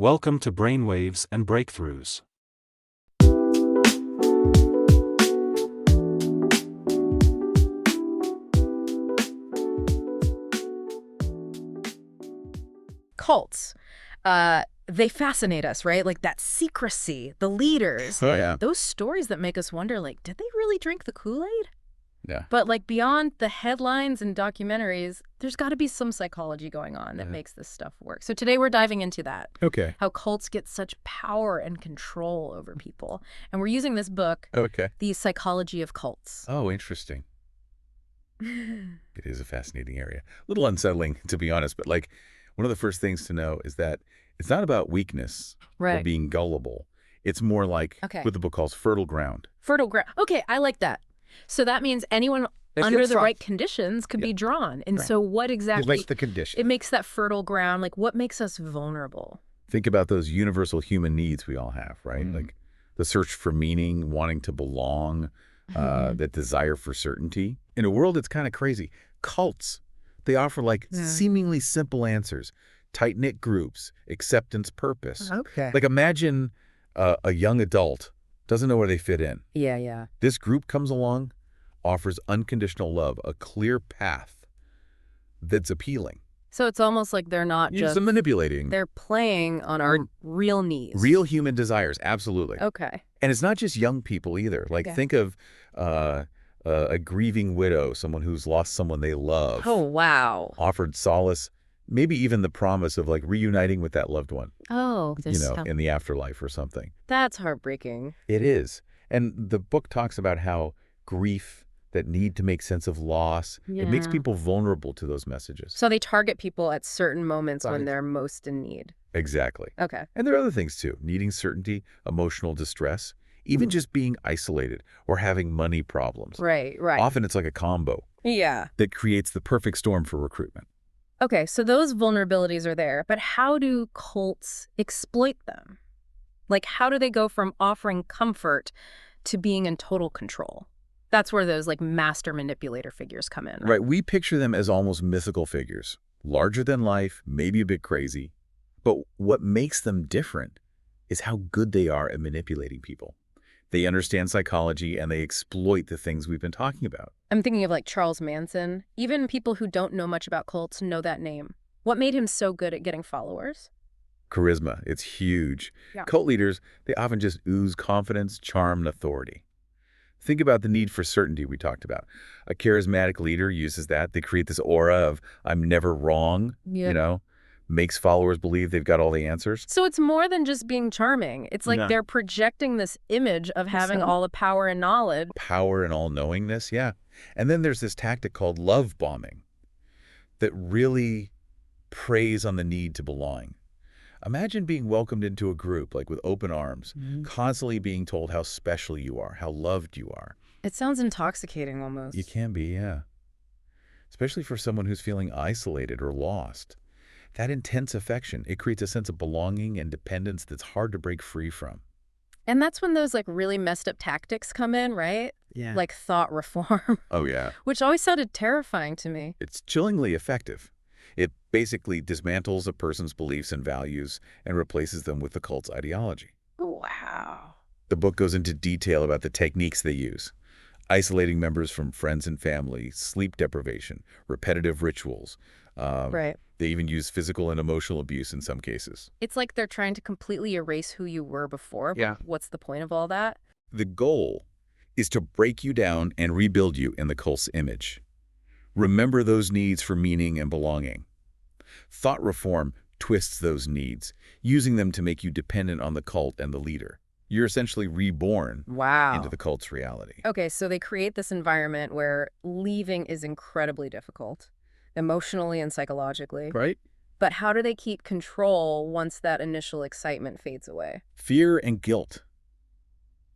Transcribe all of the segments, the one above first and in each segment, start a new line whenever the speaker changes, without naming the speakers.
Welcome to Brainwaves and Breakthroughs.
Cults. They fascinate us, right? Like that secrecy, the leaders.
Oh, yeah.
Those stories that make us wonder, like, did they really drink the Kool-Aid?
Yeah.
But like beyond the headlines and documentaries, there's got to be some psychology going on that makes this stuff work. So today we're diving into that.
Okay.
How cults get such power and control over people. And we're using this book,
Okay.
The Psychology of Cults.
Oh, interesting. It is a fascinating area. A little unsettling, to be honest, but like one of the first things to know is that it's not about weakness or
Right.
being gullible. It's more like what the book calls fertile ground.
Fertile ground. Okay, I like that. So that means anyone under the right conditions could be drawn. And so what exactly?
It makes the condition.
It makes that fertile ground. Like what makes us vulnerable?
Think about those universal human needs we all have, right? Like the search for meaning, wanting to belong, that desire for certainty. In a world that's kind of crazy, cults, they offer like seemingly simple answers. Tight-knit groups, acceptance, purpose.
Okay.
Like imagine a young adult doesn't know where they fit in.
Yeah.
This group comes along, offers unconditional love, a clear path that's appealing.
So it's almost like they're not just
manipulating.
they're playing on our real needs.
Real human desires, absolutely.
Okay.
And it's not just young people either. Like think of a grieving widow, someone who's lost someone they love.
Oh, wow.
Offered solace, maybe even the promise of like reuniting with that loved one,
Oh,
in the afterlife or something.
that's heartbreaking.
It is. And the book talks about how grief, that need to make sense of loss, it makes people vulnerable to those messages.
So they target people at certain moments when they're most in need.
Exactly.
Okay.
And there are other things too, needing certainty, emotional distress, even just being isolated or having money problems.
Right.
Often it's like a combo
Yeah.
that creates the perfect storm for recruitment.
Okay, so those vulnerabilities are there, but how do cults exploit them? Like, how do they go from offering comfort to being in total control? That's where those, like, master manipulator figures come in.
Right. We picture them as almost mythical figures, larger than life, maybe a bit crazy. But what makes them different is how good they are at manipulating people. They understand psychology and they exploit the things we've been talking about.
I'm thinking of, like, Charles Manson. Even people who don't know much about cults know that name. What made him so good at getting followers?
Charisma, it's huge.
Yeah.
Cult leaders, they often just ooze confidence, charm, and authority. Think about the need for certainty we talked about. A charismatic leader uses that. They create this aura of, I'm never wrong, makes followers believe they've got all the answers.
So it's more than just being charming. It's like they're projecting this image of having all the power and knowledge.
Power and all-knowingness, yeah. And then there's this tactic called love bombing that really preys on the need to belong. Imagine being welcomed into a group, like with open arms, constantly being told how special you are, how loved you are.
It sounds intoxicating almost.
You can be, yeah. Especially for someone who's feeling isolated or lost. That intense affection, it creates a sense of belonging and dependence that's hard to break free from.
And that's when those, like, really messed up tactics come in, right?
Yeah.
Like thought reform.
Oh, yeah.
Which always sounded terrifying to me.
It's chillingly effective. It basically dismantles a person's beliefs and values and replaces them with the cult's ideology.
Wow.
The book goes into detail about the techniques they use. Isolating members from friends and family, sleep deprivation, repetitive rituals.
Right.
They even use physical and emotional abuse in some cases.
It's like they're trying to completely erase who you were before.
Yeah.
What's the point of all that?
The goal is to break you down and rebuild you in the cult's image. Remember those needs for meaning and belonging. Thought reform twists those needs, using them to make you dependent on the cult and the leader. You're essentially reborn into the cult's reality.
Okay, so they create this environment where leaving is incredibly difficult, emotionally and psychologically.
Right?
But how do they keep control once that initial excitement fades away?
Fear and guilt.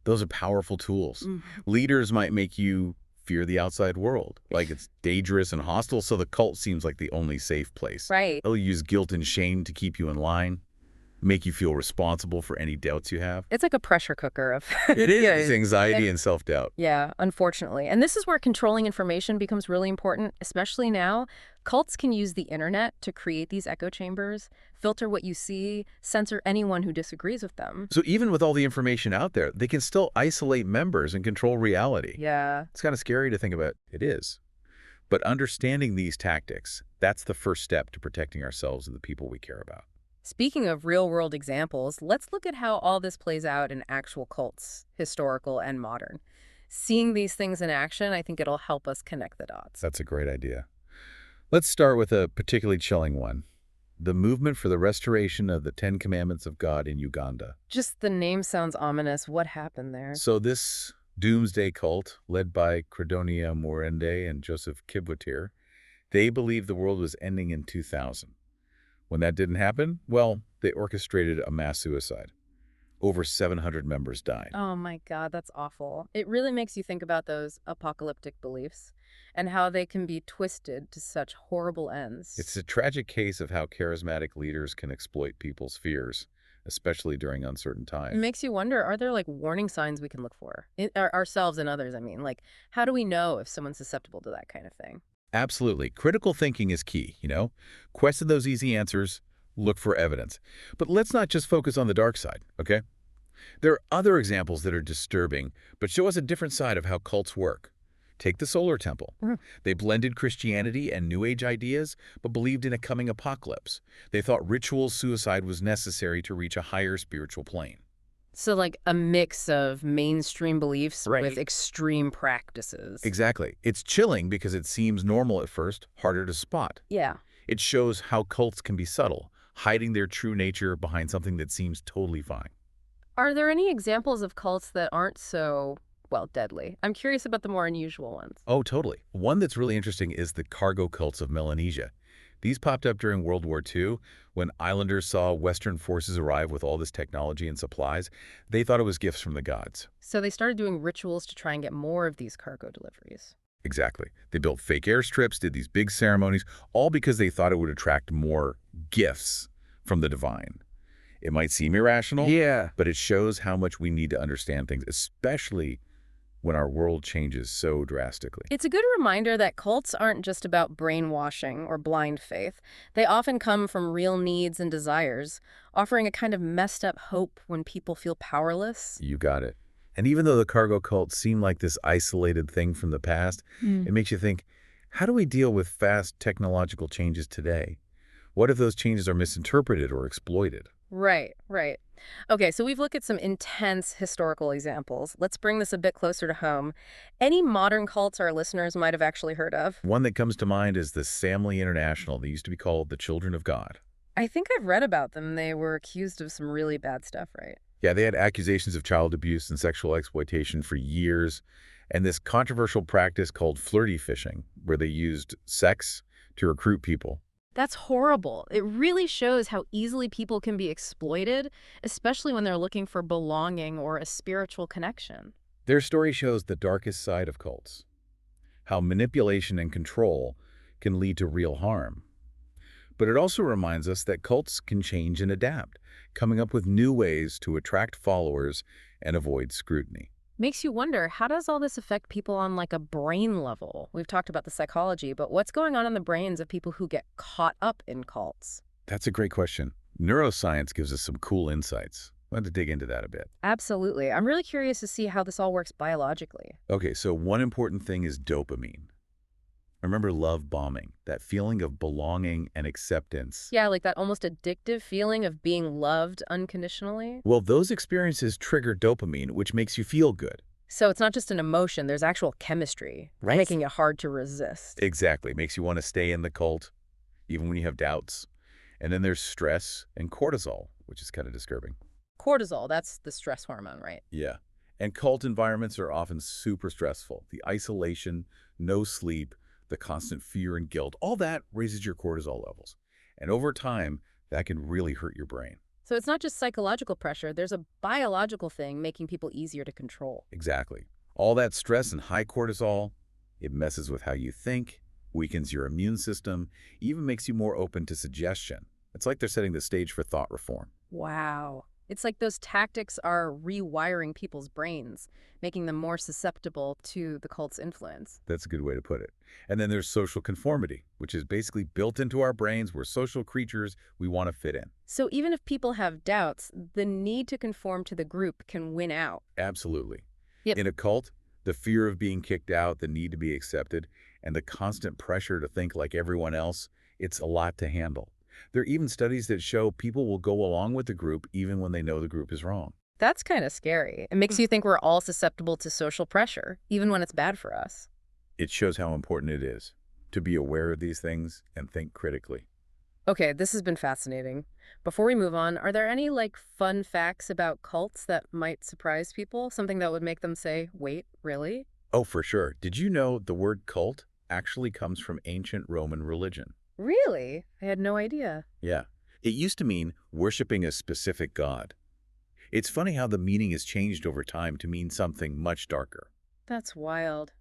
Those are powerful tools. Leaders might make you fear the outside world, like it's dangerous and hostile, so the cult seems like the only safe place.
Right.
They'll use guilt and shame to keep you in line. make you feel responsible for any doubts you have.
It's like a pressure cooker of
It is.
Yeah,
It's anxiety and self-doubt.
yeah, unfortunately. And this is where controlling information becomes really important, especially now. Cults can use the internet to create these echo chambers, filter what you see, censor anyone who disagrees with them.
So even with all the information out there, they can still isolate members and control reality.
Yeah.
It's kind of scary to think about. It is. But understanding these tactics, that's the first step to protecting ourselves and the people we care about.
Speaking of real-world examples, let's look at how all this plays out in actual cults, historical and modern. Seeing these things in action, I think it'll help us connect the dots.
That's a great idea. Let's start with a particularly chilling one. The movement for the restoration of the Ten Commandments of God in Uganda.
Just the name sounds ominous. What happened there?
So this doomsday cult, led by Credonia Morende and Joseph Kibwetir, they believed the world was ending in 2000. When that didn't happen, well, they orchestrated a mass suicide. Over 700 members died.
Oh my God, that's awful. It really makes you think about those apocalyptic beliefs and how they can be twisted to such horrible ends.
It's a tragic case of how charismatic leaders can exploit people's fears, especially during uncertain
It
times.
makes you wonder, are there like warning signs we can look for? Ourselves and others, I mean. Like, how do we know if someone's susceptible to that kind of thing?
Absolutely. Critical thinking is key, Question those easy answers, look for evidence. But let's not just focus on the dark side, okay? There are other examples that are disturbing, but show us a different side of how cults work. Take the Solar Temple. They blended Christianity and New Age ideas, but believed in a coming apocalypse. They thought ritual suicide was necessary to reach a higher spiritual plane.
So like a mix of mainstream beliefs
Right.
with extreme practices.
Exactly. It's chilling because it seems normal at first, harder to spot.
Yeah.
It shows how cults can be subtle, hiding their true nature behind something that seems totally fine.
Are there any examples of cults that aren't so, well, deadly? I'm curious about the more unusual ones.
Oh, totally. One that's really interesting is the cargo cults of Melanesia. These popped up during World War II when islanders saw Western forces arrive with all this technology and supplies. They thought it was gifts from the gods.
So they started doing rituals to try and get more of these cargo deliveries.
Exactly. They built fake airstrips, did these big ceremonies, all because they thought it would attract more gifts from the divine. It might seem irrational, but it shows how much we need to understand things, especially when our world changes so drastically.
It's a good reminder that cults aren't just about brainwashing or blind faith. They often come from real needs and desires, offering a kind of messed up hope when people feel powerless.
You got it. And even though the cargo cults seem like this isolated thing from the past, it makes you think, how do we deal with fast technological changes today? What if those changes are misinterpreted or exploited?
Right, right. Okay, so we've looked at some intense historical examples. Let's bring this a bit closer to home. Any modern cults our listeners might have actually heard of?
One that comes to mind is the Samly International. They used to be called the Children of God.
I think I've read about them. They were accused of some really bad stuff, right?
Yeah, they had accusations of child abuse and sexual exploitation for years, and this controversial practice called flirty fishing, where they used sex to recruit people.
That's horrible. It really shows how easily people can be exploited, especially when they're looking for belonging or a spiritual connection.
Their story shows the darkest side of cults, how manipulation and control can lead to real harm. But it also reminds us that cults can change and adapt, coming up with new ways to attract followers and avoid scrutiny.
Makes you wonder, how does all this affect people on like a brain level? We've talked about the psychology, but what's going on in the brains of people who get caught up in cults?
That's a great question. Neuroscience gives us some cool insights. I want to dig into that a bit.
Absolutely. I'm really curious to see how this all works biologically.
Okay, so one important thing is dopamine. Remember love bombing, that feeling of belonging and acceptance.
Yeah, like that almost addictive feeling of being loved unconditionally.
Well, those experiences trigger dopamine, which makes you feel good.
So it's not just an emotion, there's actual chemistry, making it hard to resist.
Exactly. Makes you want to stay in the cult, even when you have doubts. And then there's stress and cortisol, which is kind of disturbing.
Cortisol, that's the stress hormone, right?
Yeah. And cult environments are often super stressful. The isolation, no sleep, the constant fear and guilt, all that raises your cortisol levels. And over time, that can really hurt your brain.
So it's not just psychological pressure, there's a biological thing making people easier to control.
Exactly. All that stress and high cortisol, it messes with how you think, weakens your immune system, even makes you more open to suggestion. It's like they're setting the stage for thought reform.
Wow. It's like those tactics are rewiring people's brains, making them more susceptible to the cult's influence.
That's a good way to put it. And then there's social conformity, which is basically built into our brains. We're social creatures. We want to fit in.
So even if people have doubts, the need to conform to the group can win out.
Absolutely.
Yep.
In a cult, the fear of being kicked out, the need to be accepted, and the constant pressure to think like everyone else, it's a lot to handle. There are even studies that show people will go along with the group even when they know the group is wrong.
That's kind of scary. It makes you think we're all susceptible to social pressure, even when it's bad for us.
It shows how important it is to be aware of these things and think critically.
Okay, this has been fascinating. Before we move on, are there any fun facts about cults that might surprise people? Something that would make them say, "Wait, really?"
Oh, for sure. Did you know the word cult actually comes from ancient Roman religion?
Really? I had no idea.
Yeah. It used to mean worshiping a specific god. It's funny how the meaning has changed over time to mean something much darker.
That's wild.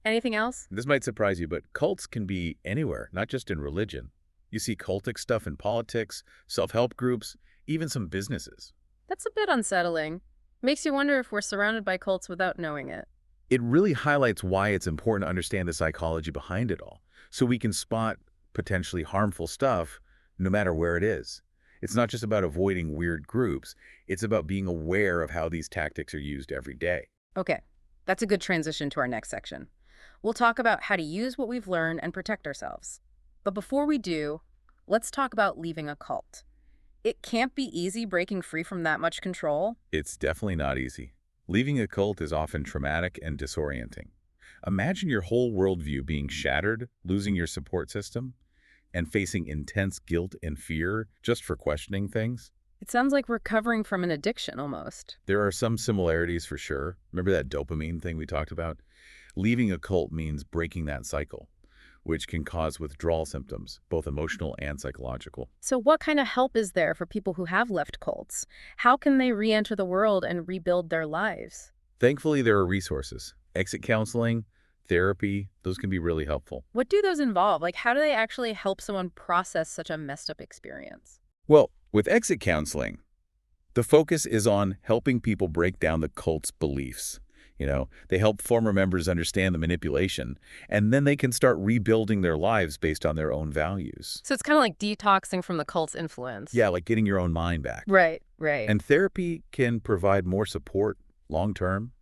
Anything else?
This might surprise you, but cults can be anywhere, not just in religion. You see cultic stuff in politics, self-help groups, even some businesses.
That's a bit unsettling. Makes you wonder if we're surrounded by cults without knowing it.
It really highlights why it's important to understand the psychology behind it all, so we can spot potentially harmful stuff no matter where it is. It's not just about avoiding weird groups, it's about being aware of how these tactics are used every day.
Okay, that's a good transition to our next section. We'll talk about how to use what we've learned and protect ourselves. But before we do, let's talk about leaving a cult. It can't be easy breaking free from that much control.
It's definitely not easy. Leaving a cult is often traumatic and disorienting. Imagine your whole worldview being shattered, losing your support system, and facing intense guilt and fear just for questioning things.
It sounds like recovering from an addiction almost.
There are some similarities for sure. Remember that dopamine thing we talked about? Leaving a cult means breaking that cycle, which can cause withdrawal symptoms, both emotional and psychological.
So what kind of help is there for people who have left cults? How can they re-enter the world and rebuild their lives?
Thankfully, there are resources. Exit counseling, therapy, those can be really helpful.
What do those involve? How do they actually help someone process such a messed up experience?
Well, with exit counseling, the focus is on helping people break down the cult's beliefs. They help former members understand the manipulation, and then they can start rebuilding their lives based on their own values.
So it's kind of like detoxing from the cult's influence.
Yeah, like getting your own mind back.
Right, right.
And therapy can provide more support long-term,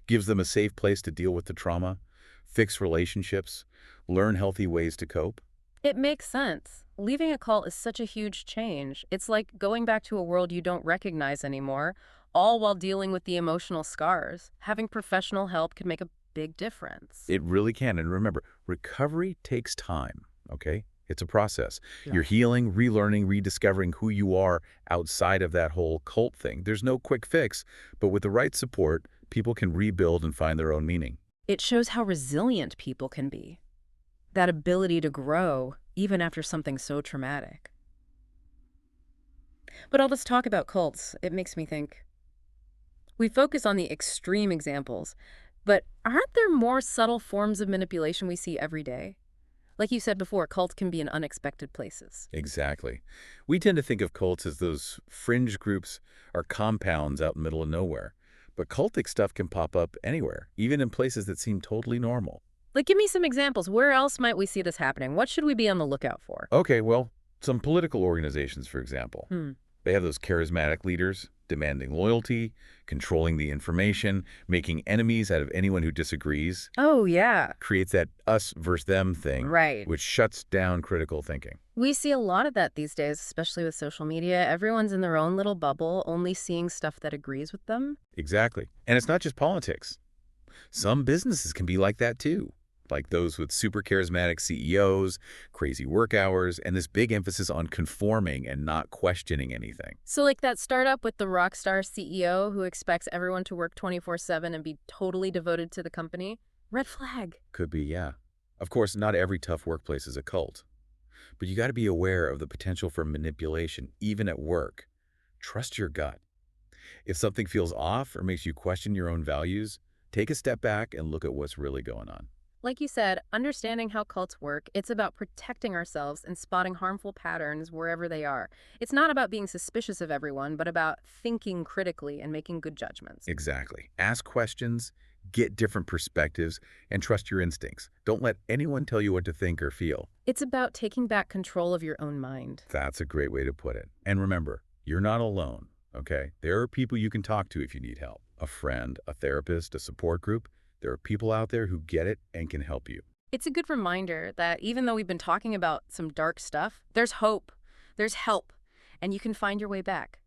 gives them a safe place to deal with the trauma, fix relationships, learn healthy ways to cope.
It makes sense. Leaving a cult is such a huge change. It's like going back to a world you don't recognize anymore, all while dealing with the emotional scars. Having professional help can make a big difference.
It really can. And remember, recovery takes time, okay? It's a process.
Yeah.
You're healing, relearning, rediscovering who you are outside of that whole cult thing. There's no quick fix, but with the right support, people can rebuild and find their own meaning.
It shows how resilient people can be. That ability to grow, even after something so traumatic. But all this talk about cults, it makes me think. We focus on the extreme examples, but aren't there more subtle forms of manipulation we see every day? Like you said before, cults can be in unexpected places.
Exactly. We tend to think of cults as those fringe groups or compounds out in the middle of nowhere. But cultic stuff can pop up anywhere, even in places that seem totally normal.
Give me some examples. Where else might we see this happening? What should we be on the lookout for?
Okay, well, some political organizations, for example.
Hmm.
They have those charismatic leaders demanding loyalty, controlling the information, making enemies out of anyone who disagrees.
Oh, yeah.
Creates that us versus them thing,
Right.
which shuts down critical thinking.
We see a lot of that these days, especially with social media. Everyone's in their own little bubble, only seeing stuff that agrees with them.
Exactly. And it's not just politics. Some businesses can be like that too, like those with super charismatic CEOs, crazy work hours, and this big emphasis on conforming and not questioning anything.
So that startup with the rock star CEO who expects everyone to work 24/7 and be totally devoted to the company? Red flag.
Could be, yeah. Of course, not every tough workplace is a cult. But you got to be aware of the potential for manipulation, even at work. Trust your gut. If something feels off or makes you question your own values, take a step back and look at what's really going on.
Like you said, understanding how cults work, it's about protecting ourselves and spotting harmful patterns wherever they are. It's not about being suspicious of everyone, but about thinking critically and making good judgments.
Exactly. Ask questions, get different perspectives, and trust your instincts. Don't let anyone tell you what to think or feel.
It's about taking back control of your own mind.
That's a great way to put it. And remember, you're not alone, okay? There are people you can talk to if you need help. A friend, a therapist, a support group. There are people out there who get it and can help you.
It's a good reminder that even though we've been talking about some dark stuff, there's hope, there's help, and you can find your way back.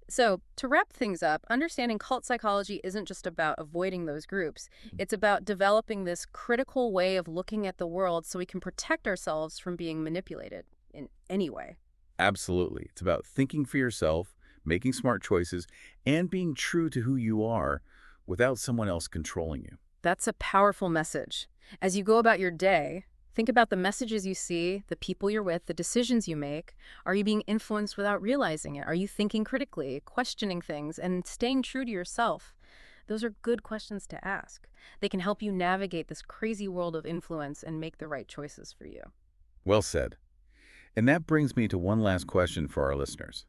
So, to wrap things up, understanding cult psychology isn't just about avoiding those groups. It's about developing this critical way of looking at the world so we can protect ourselves from being manipulated in any way.
Absolutely. It's about thinking for yourself, making smart choices, and being true to who you are without someone else controlling you.
That's a powerful message. As you go about your day, think about the messages you see, the people you're with, the decisions you make. Are you being influenced without realizing it? Are you thinking critically, questioning things, and staying true to yourself? Those are good questions to ask. They can help you navigate this crazy world of influence and make the right choices for you.
Well said. And that brings me to one last question for our listeners.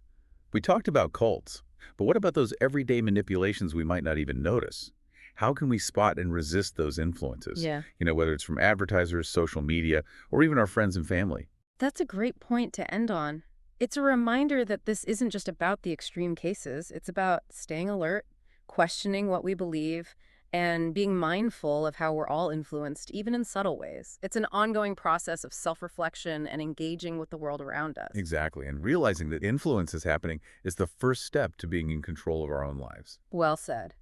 We talked about cults, but what about those everyday manipulations we might not even notice? How can we spot and resist those influences?
Yeah.
Whether it's from advertisers, social media, or even our friends and family.
That's a great point to end on. It's a reminder that this isn't just about the extreme cases. It's about staying alert, questioning what we believe, and being mindful of how we're all influenced, even in subtle ways. It's an ongoing process of self-reflection and engaging with the world around us.
Exactly. And realizing that influence is happening is the first step to being in control of our own lives.
Well said.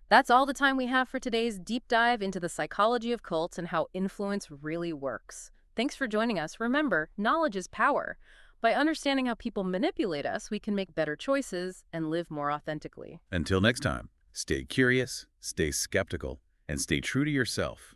That's all the time we have for today's deep dive into the psychology of cults and how influence really works. Thanks for joining us. Remember, knowledge is power. By understanding how people manipulate us, we can make better choices and live more authentically.
Until next time, stay curious, stay skeptical, and stay true to yourself.